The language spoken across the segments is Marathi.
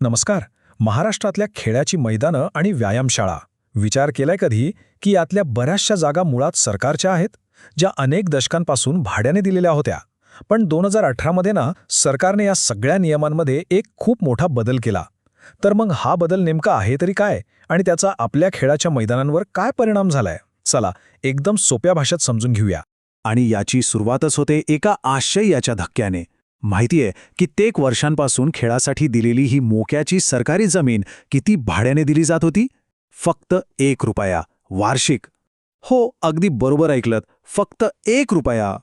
नमस्कार. महाराष्ट्रातल्या खेळाची मैदानं आणि व्यायामशाळा विचार केलाय कधी की यातल्या बऱ्याचशा जागा मुळात सरकारच्या आहेत, ज्या अनेक दशकांपासून भाड्याने दिलेल्या होत्या. पण 2018 मध्ये सरकारने या सगळ्या नियमांमध्ये एक खूप मोठा बदल केला. तर मग हा बदल नेमका आहे तरी काय, आणि त्याचा आपल्या खेळाच्या मैदानांवर काय परिणाम झालाय? चला एकदम सोप्या भाषेत समजून घेऊया. आणि याची सुरुवातच होते एका आश्चर्याच्या धक्क्याने. माहितीये, कित्येक वर्षांपासून खेळासाठी दिलेली ही मोक्याची सरकारी जमीन किती भाड्याने दिली जात होती? फक्त 1 रुपया वार्षिक. हो, अगदी बरोबर ऐकलत, फक्त 1 रुपया.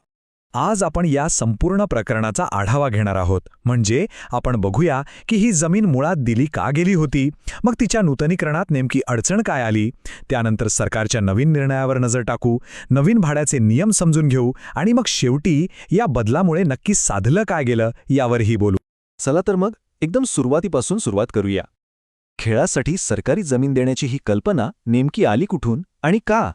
आज आपण या संपूर्ण प्रकरणाचा आढावा घेणार आहोत. म्हणजे आपण बघूया की ही जमीन मुळात दिली का गेली होती, मग तिच्या नूतनीकरणात नेमकी अडचण काय आली, त्यानंतर सरकारच्या नवीन निर्णयावर नजर टाकू, नवीन भाड्याचे नियम समजून घेऊ, आणि मग शेवटी या बदलामुळे नक्की साधलं काय गेलं यावरही बोलू. चला तर मग एकदम सुरुवातीपासून सुरुवात करूया. खेळासाठी सरकारी जमीन देण्याची ही कल्पना नेमकी आली कुठून आणि का?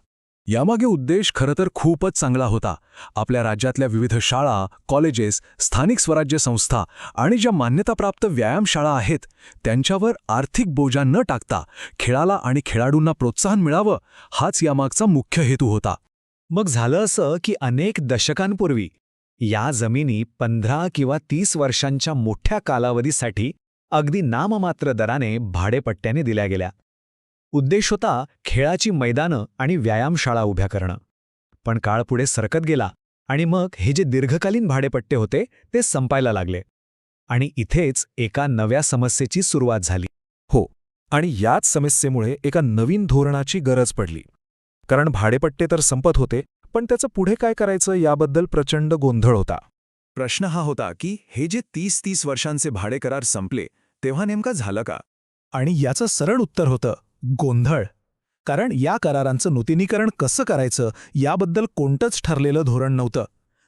यामागे उद्देश खरं तर खूपच चांगला होता. आपल्या राज्यातल्या विविध शाळा, कॉलेजेस, स्थानिक स्वराज्य संस्था आणि ज्या मान्यताप्राप्त व्यायामशाळा आहेत त्यांच्यावर आर्थिक बोजा न टाकता खेळाला आणि खेळाडूंना प्रोत्साहन मिळावं, हाच यामागचा मुख्य हेतू होता. मग झालं असं की अनेक दशकांपूर्वी या जमिनी 15 किंवा 30 वर्षांच्या मोठ्या कालावधीसाठी अगदी नाममात्र दराने भाडेपट्ट्याने दिल्या गेल्या. उद्देश होता खेळाची मैदानं आणि व्यायामशाळा उभ्या करणं. पण काळ पुढे सरकत गेला आणि मग हे जे दीर्घकालीन भाडेपट्टे होते ते संपायला लागले. आणि इथेच एका नव्या समस्येची सुरुवात झाली. हो, आणि याच समस्येमुळे एका नवीन धोरणाची गरज पडली. कारण भाडेपट्टे तर संपत होते, पण त्याचं पुढे काय करायचं याबद्दल प्रचंड गोंधळ होता. प्रश्न हा होता की हे जे 30-30 वर्षांचे भाडे करार संपले तेव्हा नेमका झालं का? आणि याचं सरळ उत्तर होतं गोंधळ. कारण या करारांचं नूतनीकरण कसं करायचं याबद्दल कोणतंच ठरलेलं धोरण नव्हतं.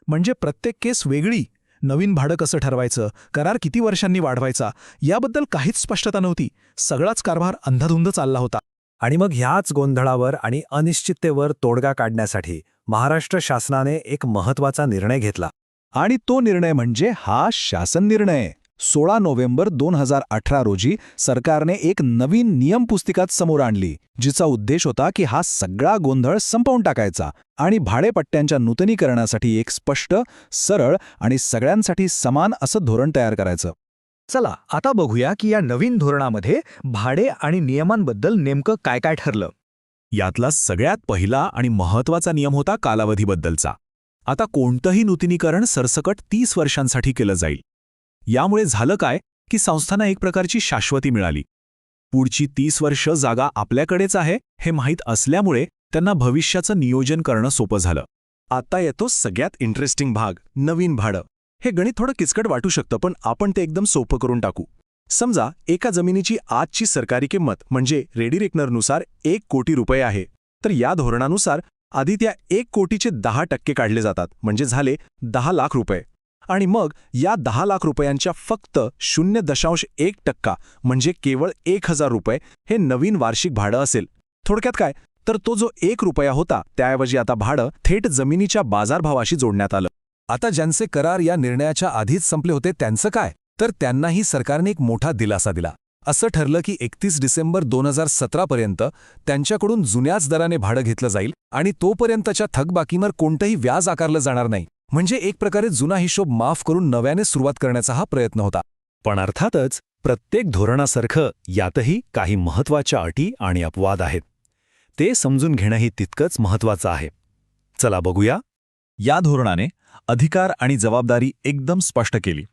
म्हणजे प्रत्येक केस वेगळी. नवीन भाडं कसं ठरवायचं, करार किती वर्षांनी वाढवायचा याबद्दल काहीच स्पष्टता नव्हती. सगळाच कारभार अंधाधुंद चालला होता. आणि मग ह्याच गोंधळावर आणि अनिश्चिततेवर तोडगा काढण्यासाठी महाराष्ट्र शासनाने एक महत्त्वाचा निर्णय घेतला. आणि तो निर्णय म्हणजे हा शासन निर्णय. 16 नोव्हेंबर 2018 रोजी सरकारने एक नवीन नियमपुस्तिकाच समोर आणली, जिचा उद्देश होता की हा सगळा गोंधळ संपवून टाकायचा आणि भाडेपट्ट्यांच्या नूतनीकरणासाठी एक स्पष्ट, सरळ आणि सगळ्यांसाठी समान असं धोरण तयार करायचं. चला आता बघूया की या नवीन धोरणामध्ये भाडे आणि नियमांबद्दल नेमकं काय काय ठरलं. यातला सगळ्यात पहिला आणि महत्त्वाचा नियम होता कालावधीबद्दलचा. आता कोणतंही नूतनीकरण सरसकट 30 वर्षांसाठी केलं जाईल. यामुळे झालं काय की संस्थांना एक प्रकारची शाश्वती मिळाली. पुढची 30 वर्ष जागा आपल्याकडेच आहे हे माहीत असल्यामुळे त्यांना भविष्याचं नियोजन करणं सोपं झालं. आता येतो सगळ्यात इंटरेस्टिंग भाग, नवीन भाडं. हे गणित थोडं किचकट वाटू शकतं, पण आपण ते एकदम सोपं करून टाकू. समजा एका जमिनीची आजची सरकारी किंमत म्हणजे रेडी रेकनरनुसार 1 कोटी रुपये आहे. तर या धोरणानुसार आधी त्या 1 कोटीचे 10% काढले जातात, म्हणजे झाले 10 लाख रुपये. आणि मग या 10 लाख रुपयांच्या फक्त 0.1% म्हणजे केवळ 1000 रुपये हे नवीन वार्षिक भाडं असेल. थोडक्यात काय, तर तो जो 1 रुपया होता त्याऐवजी आता भाडं थेट जमिनीच्या बाजारभावाशी जोडण्यात आलं. आता ज्यांचे करार या निर्णयाच्या आधीच संपले होते त्यांचं काय? तर त्यांनाही सरकारने एक मोठा दिलासा दिला. असं ठरलं की 31 डिसेंबर 2017 पर्यंत त्यांच्याकडून जुन्याच दराने भाडं घेतलं जाईल आणि तोपर्यंतच्या थकबाकीवर कोणतंही व्याज आकारलं जाणार नाही. म्हणजे एक प्रकारे जुना हिशोब माफ करून नव्याने सुरुवात करण्याचा हा प्रयत्न होता. पण अर्थातच प्रत्येक धोरणासारखं यातही काही महत्त्वाच्या अटी आणि अपवाद आहेत. ते समजून घेणंही तितकंच महत्त्वाचं आहे. चला बघूया. या धोरणाने अधिकार आणि जबाबदारी एकदम स्पष्ट केली.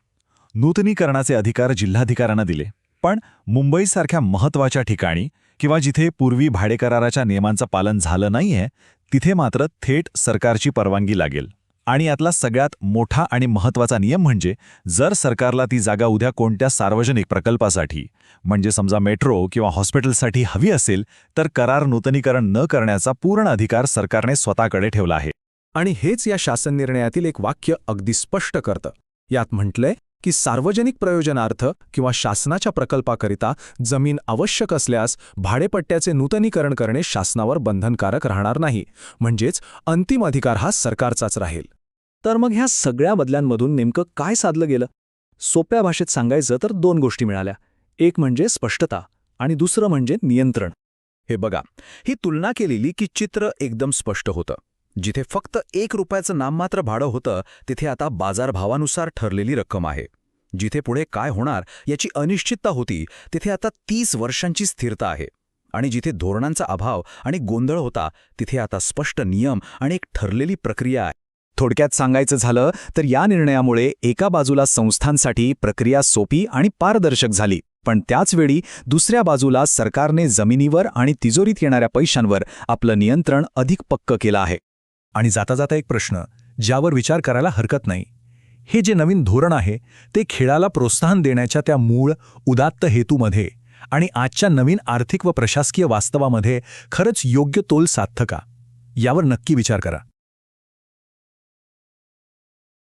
नूतनीकरणाचे अधिकार जिल्हाधिकाऱ्यांना दिले, पण मुंबईसारख्या महत्त्वाच्या ठिकाणी किंवा जिथे पूर्वी भाडेकराराच्या नियमांचं पालन झालं नाहीये तिथे मात्र थेट सरकारची परवानगी लागेल. आणि यातला सगळ्यात मोठा आणि महत्त्वाचा नियम म्हणजे जर सरकारला ती जागा उद्या कोणत्या सार्वजनिक प्रकल्पासाठी म्हणजे समजा मेट्रो किंवा हॉस्पिटलसाठी हवी असेल तर करार नूतनीकरण न करण्याचा पूर्ण अधिकार सरकारने स्वतःकडे ठेवला आहे. आणि हेच या शासन निर्णयातील एक वाक्य अगदी स्पष्ट करतं. यात म्हटलंय की सार्वजनिक प्रयोजनार्थ किंवा शासनाच्या प्रकल्पाकरिता जमीन आवश्यक असल्यास भाडेपट्ट्याचे नूतनीकरण करणे शासनावर बंधनकारक राहणार नाही. म्हणजेच अंतिम अधिकार हा सरकारचाच राहील. तर मग ह्या सगळ्या बदल्यांमधून नेमकं काय साधलं गेलं? सोप्या भाषेत सांगायचं तर 2 गोष्टी मिळाल्या. एक म्हणजे स्पष्टता आणि दुसरं म्हणजे नियंत्रण. हे बघा, ही तुलना केलेली की चित्र एकदम स्पष्ट होतं. जिथे फक्त ₹1 नाममात्र भाडं होतं तिथे आता बाजारभावानुसार ठरलेली रक्कम आहे. जिथे पुढे काय होणार याची अनिश्चितता होती तिथे आता 30 वर्षांची स्थिरता आहे. आणि जिथे धोरणांचा अभाव आणि गोंधळ होता तिथे आता स्पष्ट नियम आणि एक ठरलेली प्रक्रिया आहे. थोडक्यात सांगायचं झालं तर या निर्णयामुळे एका बाजूला संस्थांसाठी प्रक्रिया सोपी आणि पारदर्शक झाली, पण त्याचवेळी दुसऱ्या बाजूला सरकारने जमिनीवर आणि तिजोरीत येणाऱ्या पैशांवर आपलं नियंत्रण अधिक पक्क केलं आहे. आणि जाता जाता एक प्रश्न ज्यावर विचार करायला हरकत नाही. हे जे नवीन धोरण आहे ते खेळाला प्रोत्साहन देण्याच्या त्या मूळ उदात्त हेतूमध्ये आणि आजच्या नवीन आर्थिक व प्रशासकीय वास्तवामध्ये खरंच योग्य तोल साधतं का? यावर नक्की विचार करा.